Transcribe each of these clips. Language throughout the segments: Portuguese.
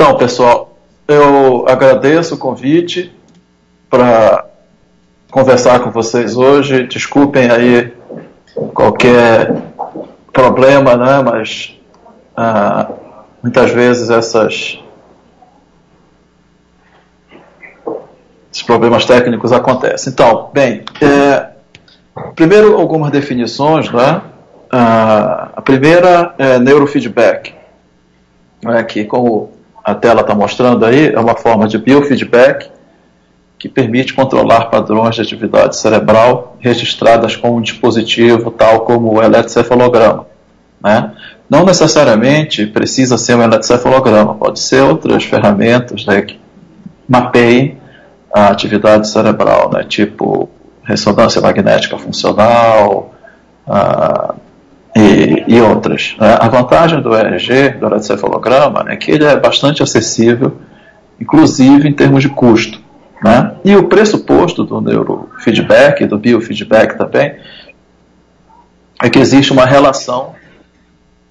Então, pessoal, eu agradeço o convite para conversar com vocês hoje. Desculpem aí qualquer problema, né? Mas muitas vezes esses problemas técnicos acontecem. Então, bem, primeiro algumas definições, né? A primeira é neurofeedback, né? Que, como a tela está mostrando aí, é uma forma de biofeedback que permite controlar padrões de atividade cerebral registradas com um dispositivo tal como o eletrocefalograma, né? Não necessariamente precisa ser um eletrocefalograma, pode ser outras ferramentas, né, que mapeiem a atividade cerebral, né, tipo ressonância magnética funcional e outras, né? A vantagem do EEG, do eletrocefalograma, é que ele é bastante acessível, inclusive em termos de custo, né? E o pressuposto do neurofeedback, do biofeedback também, é que existe uma relação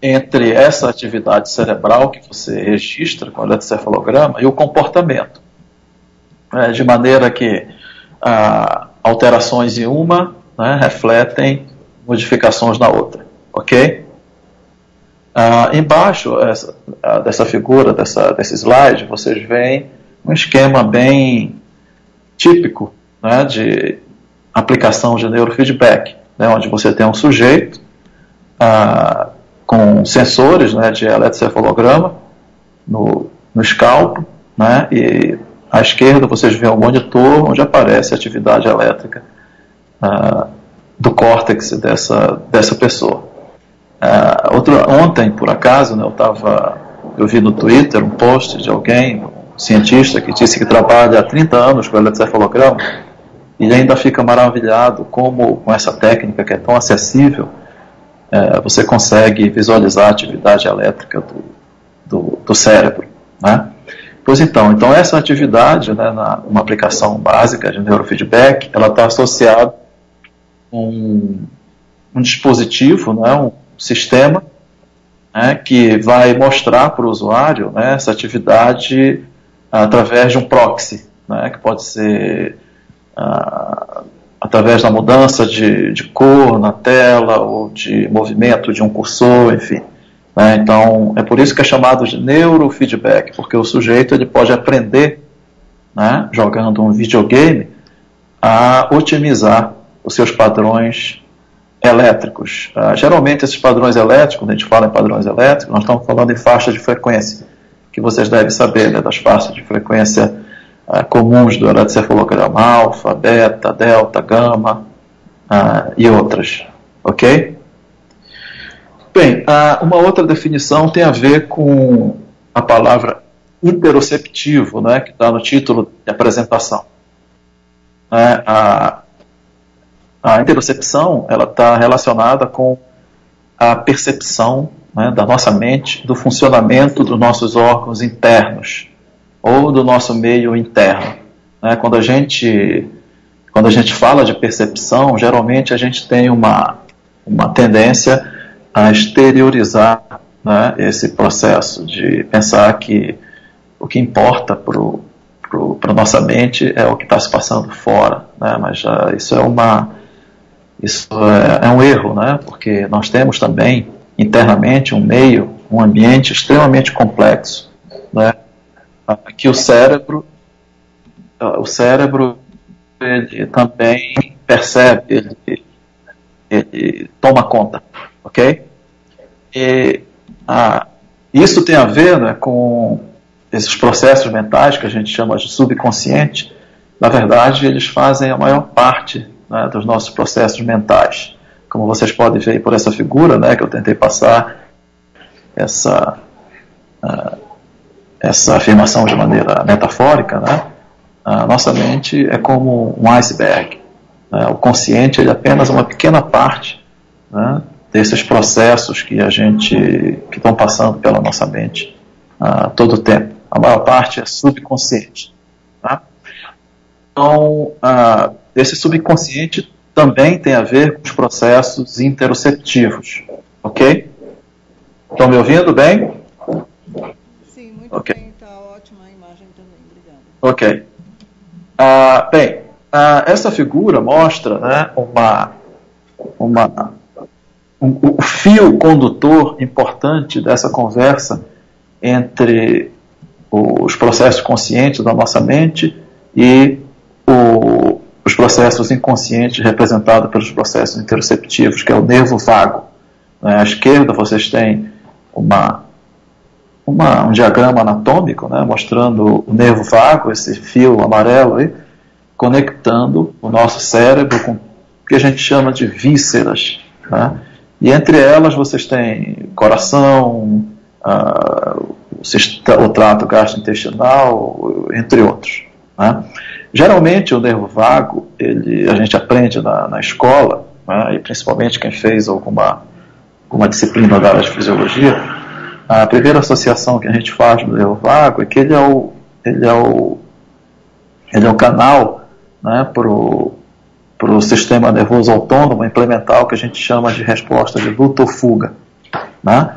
entre essa atividade cerebral que você registra com o eletrocefalograma e o comportamento, né? De maneira que alterações em uma, né, refletem modificações na outra, ok? Embaixo dessa figura, desse slide, vocês veem um esquema bem típico, né, de aplicação de neurofeedback, né, onde você tem um sujeito com sensores, né, de eletrocefalograma no escalpo, né, e à esquerda vocês veem um monitor onde aparece a atividade elétrica do córtex dessa pessoa. Ontem, por acaso, né, eu vi no Twitter um post de alguém, um cientista, que disse que trabalha há 30 anos com eletrocefalograma e ele ainda fica maravilhado como, com essa técnica que é tão acessível, você consegue visualizar a atividade elétrica do cérebro, né? Pois então essa atividade, né, uma aplicação básica de neurofeedback, ela está associada com um dispositivo, né, um sistema, né, que vai mostrar para o usuário, né, essa atividade através de um proxy, né, que pode ser através da mudança de cor na tela ou de movimento de um cursor, enfim. Né, então, é por isso que é chamado de neurofeedback, porque o sujeito ele pode aprender, né, jogando um videogame, a otimizar os seus padrões elétricos. Geralmente esses padrões elétricos, quando a gente fala em padrões elétricos, nós estamos falando em faixa de frequência, que vocês devem saber, né, das faixas de frequência comuns do eletrocefalograma, alfa, beta, delta, gama e outras, ok? Bem, uma outra definição tem a ver com a palavra interoceptivo, né, que está no título de apresentação. A interocepção está relacionada com a percepção, né, da nossa mente do funcionamento dos nossos órgãos internos ou do nosso meio interno, né? Quando a gente fala de percepção, geralmente a gente tem uma tendência a exteriorizar, né, esse processo de pensar que o que importa para a nossa mente é o que está se passando fora, né? Mas isso é um erro, né? Porque nós temos também internamente um ambiente extremamente complexo, né? Que o cérebro ele também percebe, ele toma conta, ok? E isso tem a ver, né, com esses processos mentais que a gente chama de subconsciente. Na verdade, eles fazem a maior parte, né, dos nossos processos mentais. Como vocês podem ver por essa figura, né, que eu tentei passar essa afirmação de maneira metafórica, né? A nossa mente é como um iceberg, né? O consciente é apenas uma pequena parte, né, desses processos que estão passando pela nossa mente todo o tempo. A maior parte é subconsciente, tá? Então, esse subconsciente também tem a ver com os processos interoceptivos, ok? Estão me ouvindo bem? Sim, muito bem, está ótima a imagem também, obrigada. Ok. Essa figura mostra, né, o fio condutor importante dessa conversa entre os processos conscientes da nossa mente e os processos inconscientes representados pelos processos interoceptivos, que é o nervo vago. À esquerda vocês têm um diagrama anatômico, né, mostrando o nervo vago, esse fio amarelo aí, conectando o nosso cérebro com o que a gente chama de vísceras, né? E entre elas vocês têm coração, o trato gastrointestinal, entre outros, né? Geralmente o nervo vago, a gente aprende na escola, né, e principalmente quem fez alguma disciplina da área de fisiologia, a primeira associação que a gente faz no nervo vago é que ele é o canal, né, para o sistema nervoso autônomo implementar o que a gente chama de resposta de luta ou fuga, né?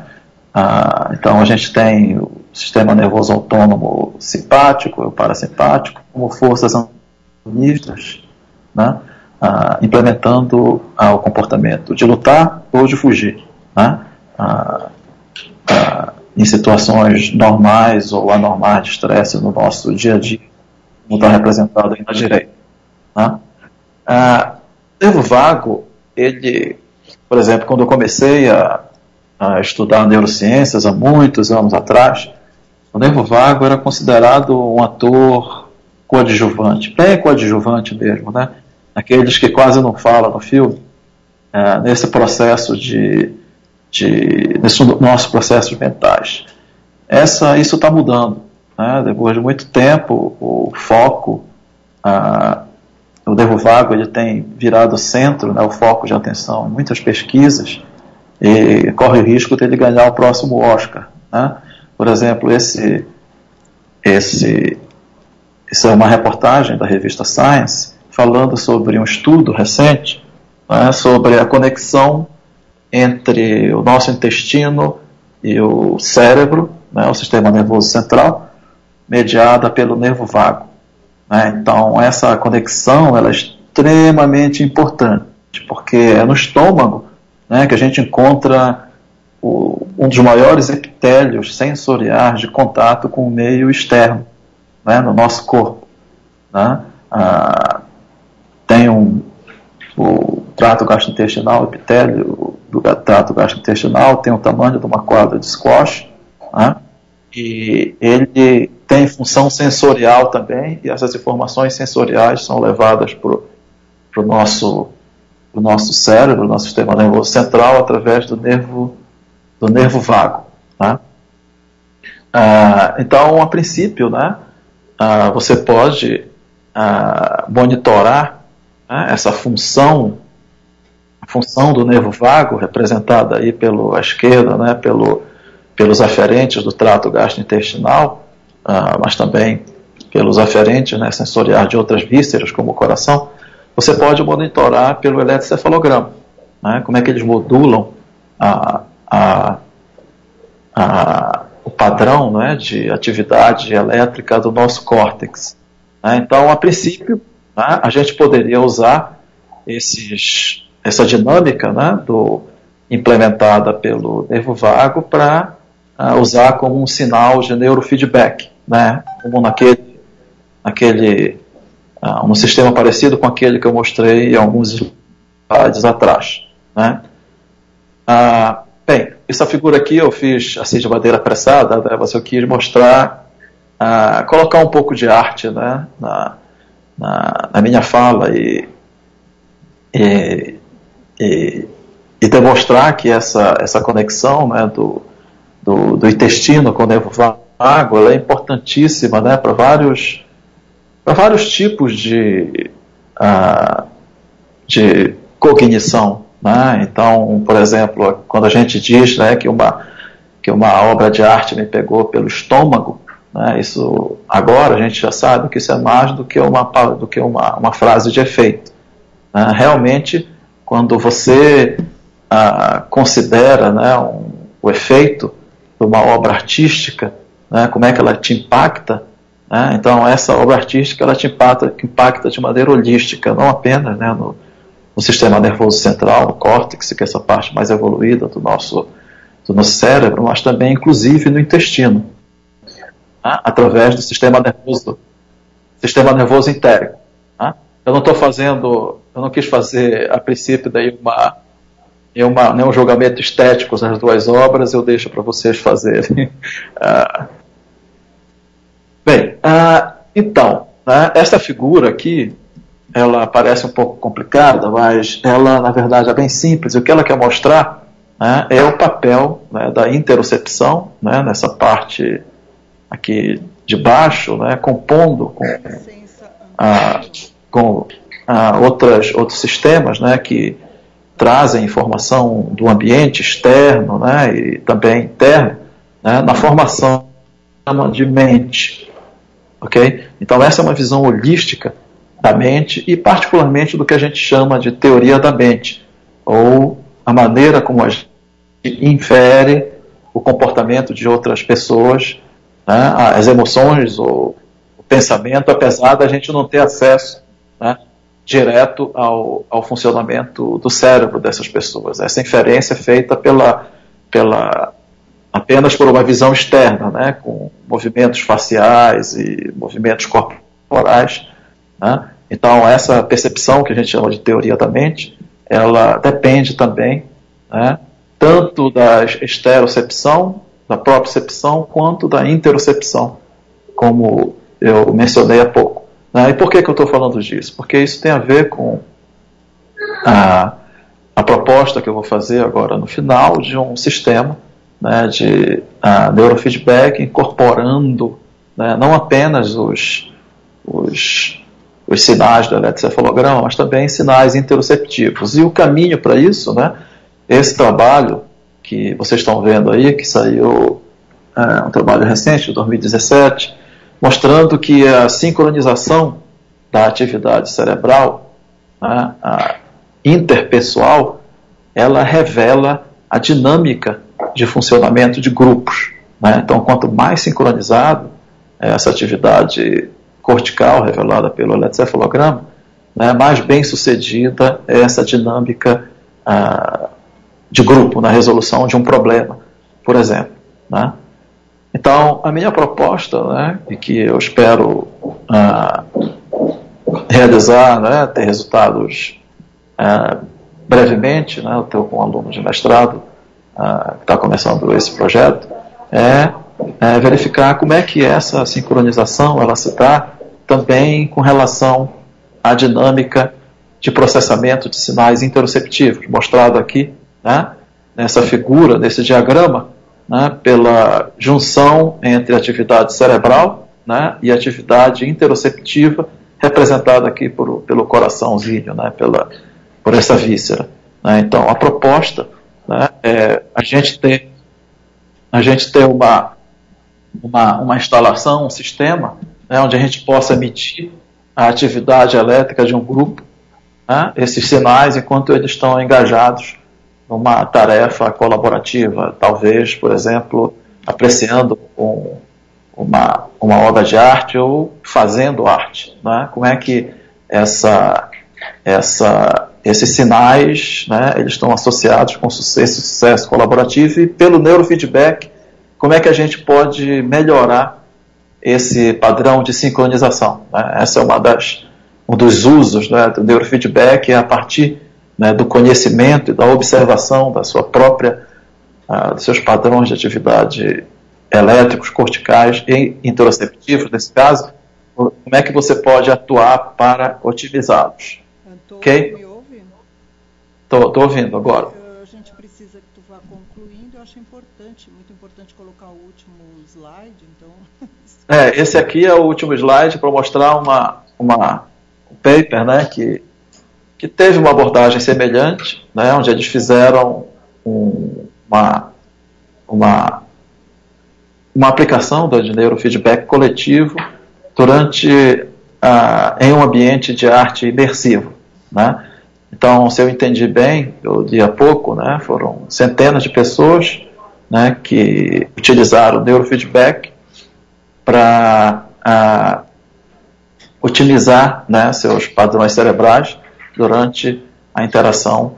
Então a gente tem o sistema nervoso autônomo simpático e o parasimpático como forças antagonistas, né, implementando o comportamento de lutar ou de fugir, né, em situações normais ou anormais de estresse no nosso dia a dia, como está representado aí na direita, né? O nervo vago, ele, por exemplo, quando eu comecei a estudar neurociências há muitos anos atrás, o nervo vago era considerado um ator coadjuvante, bem coadjuvante mesmo, né? Aqueles que quase não falam no filme, nesse processo nesse nosso processos mentais. Isso está mudando, né? Depois de muito tempo, o foco, o nervo vago, ele tem virado centro, né, o foco de atenção em muitas pesquisas, e corre o risco de ele ganhar o próximo Oscar, né? Por exemplo, essa é uma reportagem da revista Science falando sobre um estudo recente, né, sobre a conexão entre o nosso intestino e o cérebro, né, o sistema nervoso central, mediada pelo nervo vago, né? Então essa conexão ela é extremamente importante, porque é no estômago, né, que a gente encontra um dos maiores epitélios sensoriais de contato com o meio externo, né, no nosso corpo, né? Tem o trato gastrointestinal, o epitélio do trato gastrointestinal tem o tamanho de uma quadra de squash, né? E ele tem função sensorial também, e essas informações sensoriais são levadas para o nosso cérebro, nosso sistema nervoso central, através do nervo vago, né? Então, a princípio, né, você pode monitorar, né, essa função, a função do nervo vago, representada aí à esquerda, né, pelos aferentes do trato gastrointestinal, mas também pelos aferentes, né, sensoriais de outras vísceras, como o coração. Você pode monitorar pelo eletrocefalograma, né, como é que eles modulam o padrão, né, de atividade elétrica do nosso córtex, né? Então, a princípio, né, a gente poderia usar essa dinâmica, né, implementada pelo nervo vago para usar como um sinal de neurofeedback, né, como um sistema parecido com aquele que eu mostrei alguns slides atrás, né? Bem, essa figura aqui eu fiz assim de maneira apressada, né, mas eu quis mostrar, colocar um pouco de arte, né, na minha fala e demonstrar que essa conexão, né, do intestino com o nervo vago, ela é importantíssima, né, para vários tipos de cognição, né? Então, por exemplo, quando a gente diz, né, que uma obra de arte me pegou pelo estômago, né, isso agora a gente já sabe que isso é mais do que uma frase de efeito, né? Realmente, quando você considera, né, o efeito de uma obra artística, né, como é que ela te impacta, né? Então essa obra artística ela te impacta de maneira holística, não apenas, né, no sistema nervoso central, no córtex, que é essa parte mais evoluída do nosso cérebro, mas também, inclusive, no intestino, né, através do sistema nervoso entérico. Né? Eu não quis fazer, a princípio, daí um julgamento estético nas duas obras, eu deixo para vocês fazerem. Então, né, essa figura aqui, ela parece um pouco complicada, mas ela, na verdade, é bem simples. O que ela quer mostrar, né, é o papel, né, da interocepção, né, nessa parte aqui de baixo, né, compondo com outros sistemas, né, que trazem informação do ambiente externo, né, e também interno, né, na formação de mente. Okay? Então essa é uma visão holística da mente e particularmente do que a gente chama de teoria da mente, ou a maneira como a gente infere o comportamento de outras pessoas, né, as emoções ou o pensamento, apesar da gente não ter acesso, né, direto ao funcionamento do cérebro dessas pessoas. Essa inferência é feita apenas por uma visão externa, né, com movimentos faciais e movimentos corporais, né? Então essa percepção que a gente chama de teoria da mente, ela depende também, né, tanto da esterocepção, da propriocepção, quanto da interocepção, como eu mencionei há pouco. Né? E por que eu estou falando disso? Porque isso tem a ver com a proposta que eu vou fazer agora no final de um sistema, né, de neurofeedback incorporando, né, não apenas os sinais do eletrocefalograma, mas também sinais interoceptivos. E o caminho para isso, né, esse trabalho que vocês estão vendo aí, que saiu, um trabalho recente, de 2017, mostrando que a sincronização da atividade cerebral, né, interpessoal, ela revela a dinâmica de funcionamento de grupos. Né? Então, quanto mais sincronizado essa atividade cortical revelada pelo eletrocefalograma, né, mais bem sucedida é essa dinâmica de grupo na resolução de um problema, por exemplo. Né? Então, a minha proposta, né, e que eu espero realizar, né, ter resultados brevemente, né, eu estou com um aluno de mestrado que está começando esse projeto, é verificar como é que essa sincronização ela se dá também com relação à dinâmica de processamento de sinais interoceptivos, mostrado aqui, né, nessa figura, nesse diagrama, né, pela junção entre atividade cerebral, né, e atividade interoceptiva, representada aqui pelo coraçãozinho, né, por essa víscera. Né. Então, a proposta, né, é a gente ter uma instalação, um sistema, né, onde a gente possa medir a atividade elétrica de um grupo, né, esses sinais, enquanto eles estão engajados numa tarefa colaborativa, talvez, por exemplo, apreciando uma obra de arte ou fazendo arte. Né? Como é que esses sinais, né, eles estão associados com esse sucesso colaborativo, e pelo neurofeedback, como é que a gente pode melhorar esse padrão de sincronização. Né? Essa é um dos usos, né, do neurofeedback, é a partir, né, do conhecimento e da observação da sua própria, dos seus padrões de atividade elétricos, corticais e interoceptivos, nesse caso, como é que você pode atuar para otimizá-los. Ok? Me ouve? Estou ouvindo agora. A gente precisa que tu vá concluindo, eu acho importante, muito importante colocar o último slide, então... Esse aqui é o último slide para mostrar um paper, né, que teve uma abordagem semelhante, né, onde eles fizeram uma aplicação de neurofeedback coletivo em um ambiente de arte imersivo. Né? Então, se eu entendi bem, eu li há pouco, né, foram centenas de pessoas, né, que utilizaram o neurofeedback para otimizar, né, seus padrões cerebrais durante a interação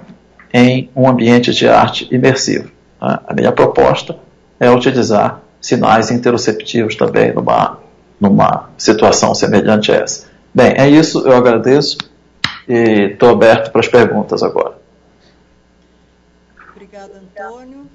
em um ambiente de arte imersivo. Né? A minha proposta é utilizar sinais interoceptivos também numa situação semelhante a essa. Bem, é isso, eu agradeço e estou aberto para as perguntas agora. Obrigada, Antônio.